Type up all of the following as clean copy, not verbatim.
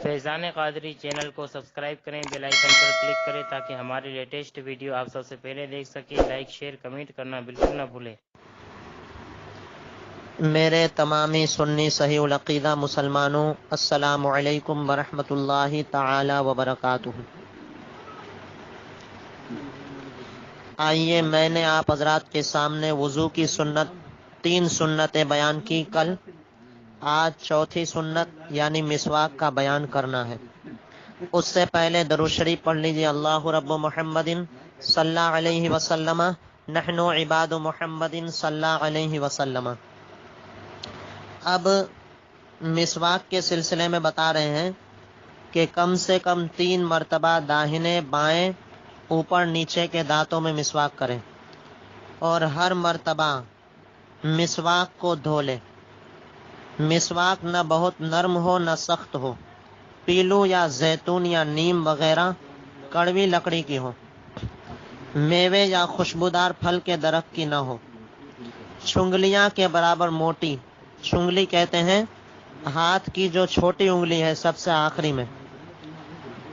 فیضان Qadri channel کو subscribe کریں، bell icon پر click کریں تاکہ ہماری لیٹسٹ ویڈیو آپ سب سے پہلے دیکھ سکیں۔ لائک، شیئر، کمنٹ کرنا بالکل نہ بھولیں۔ میرے تمامی سنی صحیح العقیدہ مسلمانوں، السلام علیکم ورحمۃ اللہ تعالی وبرکاتہ۔ آئیے میں نے آپ حضرات کے سامنے وضو کی سنت 3 سنتیں بیان کی کل، آج چوتھی سنت یعنی مسواک کا بیان کرنا ہے۔ اس سے پہلے درود شریف پڑھ لیجیے۔ اللہ رب محمد صلی اللہ علیہ وسلم، نحن عباد محمد صلی اللہ علیہ وسلم۔ اب مسواک کے سلسلے میں بتا رہے ہیں کہ کم سے کم 3 مرتبہ داہنے بائیں اوپر نیچے کے دانتوں میں مسواک کریں، اور ہر مرتبہ مسواک کو دھو لیں۔ مسواک نہ بہت نرم ہو نہ سخت ہو، پیلو یا زیتون یا نیم وغیرہ کڑوی لکڑی کی ہو، میوے یا خوشبودار پھل کے درخت کی نہ ہو، چھنگلیاں کے برابر موٹی، چھنگلی کہتے ہیں ہاتھ کی جو چھوٹی انگلی ہے سب سے آخری میں،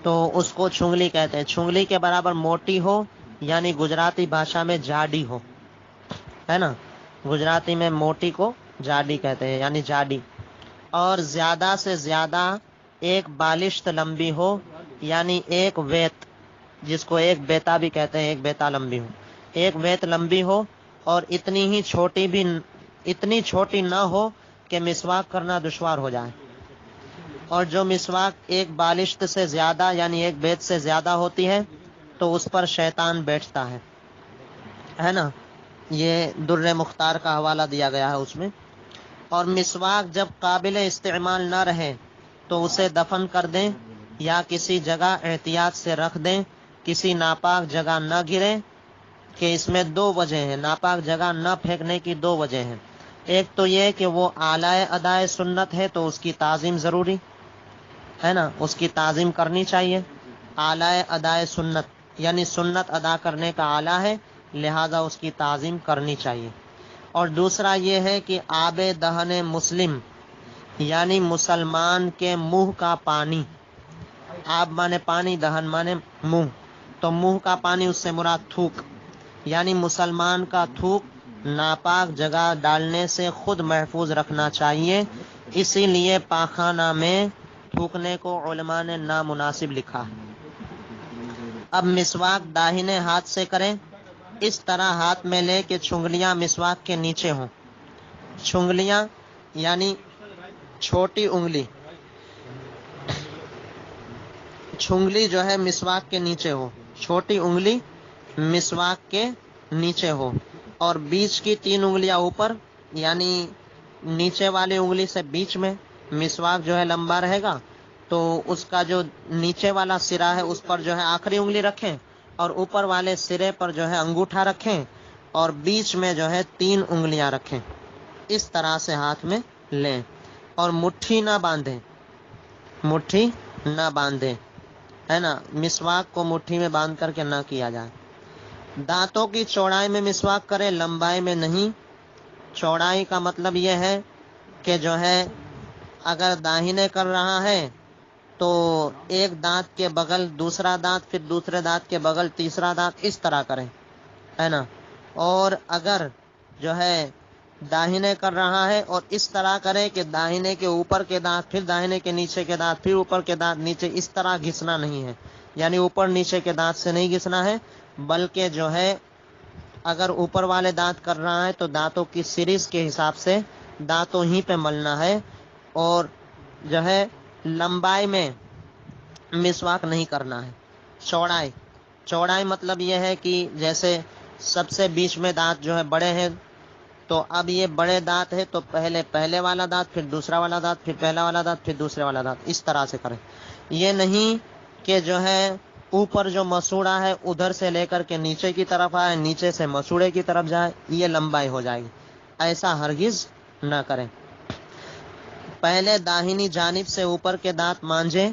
تو اس کو چھنگلی کہتے ہیں، چھنگلی کے برابر موٹی ہو، یعنی گجراتی بھاشا میں جاڈی ہو، ہے نا، گجراتی میں موٹی کو جاڈی کہتے ہیں، یعنی جاڈی، اور زیادہ سے زیادہ 1 بالشت لمبی ہو، یعنی 1 ویت، جس کو 1 بیتا بھی کہتے ہیں، 1 بیتا لمبی ہو، 1 ویت لمبی ہو، اور اتنی چھوٹی نہ ہو کہ مسواک کرنا دشوار ہو جائے۔ اور جو مسواک 1 بالشت سے زیادہ یعنی 1 بیت سے زیادہ ہوتی ہے تو اس پر شیطان بیٹھتا ہے نا، یہ در مختار کا حوالہ دیا گیا ہے اس میں۔ اور مسواک جب قابل استعمال نہ رہے تو اسے دفن کر دیں یا کسی جگہ احتیاط سے رکھ دیں، کسی ناپاک جگہ نہ گرے، کہ اس میں 2 وجہ ہیں، ناپاک جگہ نہ پھینکنے کی 2 وجہ ہیں۔ ایک تو یہ کہ وہ اعلی ادائے سنت ہے تو اس کی تعظیم ضروری ہے نا، اس کی تعظیم کرنی چاہیے۔ اعلی ادائے سنت یعنی سنت ادا کرنے کا اعلیٰ ہے، لہذا اس کی تعظیم کرنی چاہیے۔ اور دوسرا یہ ہے کہ آب دہن مسلم یعنی مسلمان کے منہ کا پانی، آب مانے پانی، دہن مانے منہ، تو منہ کا پانی اس سے مراد تھوک، یعنی مسلمان کا تھوک ناپاک جگہ ڈالنے سے خود محفوظ رکھنا چاہیے، اسی لیے پاخانہ میں تھوکنے کو علماء نے نامناسب لکھا ہے۔ اب مسواک داہنے ہاتھ سے کریں، اس طرح ہاتھ میں لے کہ چھنگلیاں مسواک کے نیچے ہوں، چھنگلیاں یعنی چھوٹی انگلی، چھنگلی جو ہے مسواک کے نیچے ہو، چھوٹی انگلی مسواک کے نیچے ہو، اور بیچ کی 3 انگلیاں اوپر، یعنی نیچے والی انگلی سے بیچ میں مسواک جو ہے لمبا رہے گا، تو اس کا جو نیچے والا سرا ہے اس پر جو ہے آخری انگلی رکھیں، اور اوپر والے سرے پر جو ہے انگوٹھا رکھیں، اور بیچ میں جو ہے 3 انگلیاں رکھیں، اس طرح سے ہاتھ میں لیں، اور مٹھی نہ باندھیں، مٹھی نہ باندھیں، ہے نا، مسواک کو مٹھی میں باندھ کر کے نہ کیا جائے۔ دانتوں کی چوڑائی میں مسواک کریں، لمبائی میں نہیں۔ چوڑائی کا مطلب یہ ہے کہ جو ہے اگر داہنے کر رہا ہے تو 1 دانت کے بغل دوسرا دانت، پھر دوسرے دانت کے بغل تیسرا دانت، اس طرح کریں، ہے نا۔ اور اگر جو ہے داہنے کر رہا ہے اور اس طرح کرے کہ داہنے کے اوپر کے دانت، پھر داہنے کے نیچے کے دانت، پھر اوپر کے دانت نیچے، اس طرح گھسنا نہیں ہے، یعنی اوپر نیچے کے دانت سے نہیں گھسنا ہے، بلکہ جو ہے اگر اوپر والے دانت کر رہا ہے تو دانتوں کی سیریز کے حساب سے دانتوں ہی پہ ملنا ہے، اور جو ہے لمبائی میں مسواک نہیں کرنا ہے۔ چوڑائی مطلب یہ ہے کہ جیسے سب سے بیچ میں دانت جو ہے بڑے ہیں، تو اب یہ بڑے دانت ہے تو پہلے والا دانت، پھر دوسرا والا دانت، پھر پہلا والا دانت، پھر دوسرے والا دانت، اس طرح سے کریں۔ یہ نہیں کہ جو ہے اوپر جو مسوڑا ہے ادھر سے لے کر کے نیچے کی طرف آئے، نیچے سے مسوڑے کی طرف جائے، یہ لمبائی ہو جائے گی، ایسا ہرگز نہ کریں۔ پہلے داہنی جانب سے اوپر کے دانت مانجیں،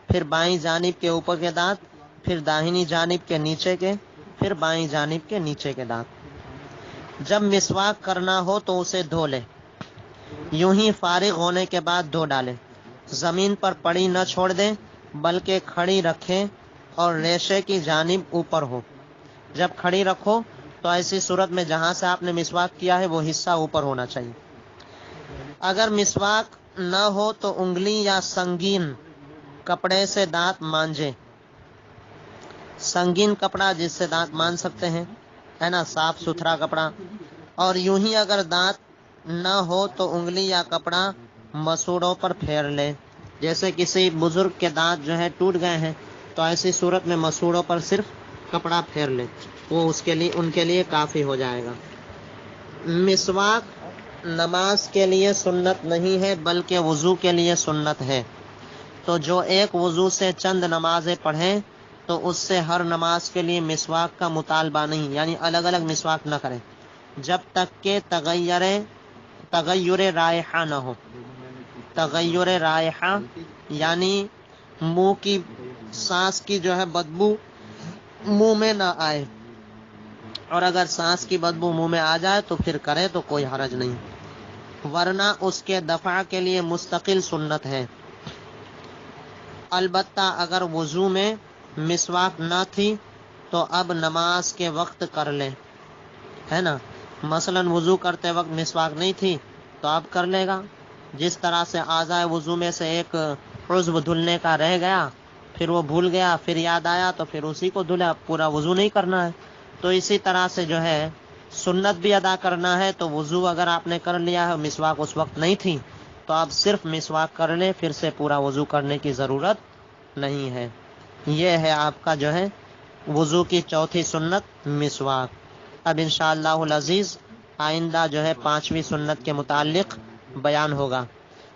پھر بائیں جانب کے اوپر کے دانت، پھر داہنی جانب کے نیچے کے، پھر بائیں جانب کے نیچے کے دانت۔ جب مسواک کرنا ہو تو اسے دھو لیں، یوں ہی فارغ ہونے کے بعد دھو ڈالیں، زمین پر پڑی نہ چھوڑ دیں بلکہ کھڑی رکھیں اور ریشے کی جانب اوپر ہو۔ جب کھڑی رکھو تو ایسی صورت میں جہاں سے آپ نے مسواک کیا ہے وہ حصہ اوپر ہونا چاہیے۔ اگر مسواک نہ ہو تو انگلی یا سنگین کپڑے سے دانت مانجے۔ سنگین کپڑا جس سے دانت مان سکتے ہیں، ہے نا، صاف ستھرا کپڑا۔ اور یوں ہی اگر دانت نہ ہو تو انگلی یا کپڑا مسوڑوں پر پھیر لے۔ جیسے کسی بزرگ کے دانت جو ہے ٹوٹ گئے ہیں تو ایسی صورت میں مسوڑوں پر صرف کپڑا پھیر لے، وہ ان کے لیے کافی ہو جائے گا۔ مسواک نماز کے لیے سنت نہیں ہے بلکہ وضو کے لیے سنت ہے۔ تو جو ایک وضو سے چند نمازیں پڑھیں تو اس سے ہر نماز کے لیے مسواک کا مطالبہ نہیں، یعنی الگ الگ مسواک نہ کریں جب تک کہ تغیر رائحہ نہ ہو۔ تغیر رائحہ یعنی منہ کی سانس کی جو ہے بدبو منہ میں نہ آئے، اور اگر سانس کی بدبو منہ میں آ جائے تو پھر کرے تو کوئی حرج نہیں، ورنہ اس کے دفع کے لیے مستقل سنت ہے۔ البتہ اگر وضو میں مسواک نہ تھی تو اب نماز کے وقت کر لیں، ہے نا۔ مثلا وضو کرتے وقت مسواک نہیں تھی تو اب کر لے گا۔ جس طرح سے اعضاء وضو میں سے ایک عضو دھلنے کا رہ گیا، پھر وہ بھول گیا، پھر یاد آیا تو پھر اسی کو دھلا، پورا وضو نہیں کرنا ہے۔ تو اسی طرح سے جو ہے سنت بھی ادا کرنا ہے، تو وضو اگر آپ نے کر لیا ہے، مسواک اس وقت نہیں تھی تو آپ صرف مسواک کر لیں، پھر سے پورا وضو کرنے کی ضرورت نہیں ہے۔ یہ ہے آپ کا جو ہے وضو کی چوتھی سنت مسواک۔ اب انشاءاللہ العزیز آئندہ جو ہے 5ویں سنت کے متعلق بیان ہوگا۔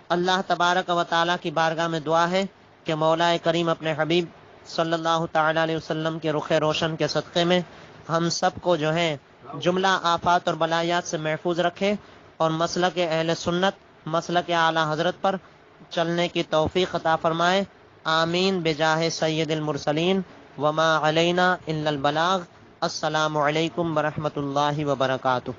اللہ تبارک و تعالیٰ کی بارگاہ میں دعا ہے کہ مولا کریم اپنے حبیب صلی اللہ تعالیٰ علیہ وسلم کے رخ روشن کے صدقے میں ہم سب کو جو ہے جملہ آفات اور بلایات سے محفوظ رکھے اور مسلک اہل سنت، مسلک اعلیٰ حضرت پر چلنے کی توفیق عطا فرمائے۔ آمین بجاہ سید المرسلین وما علینا الا البلاغ۔ السلام علیکم ورحمۃ اللہ وبرکاتہ۔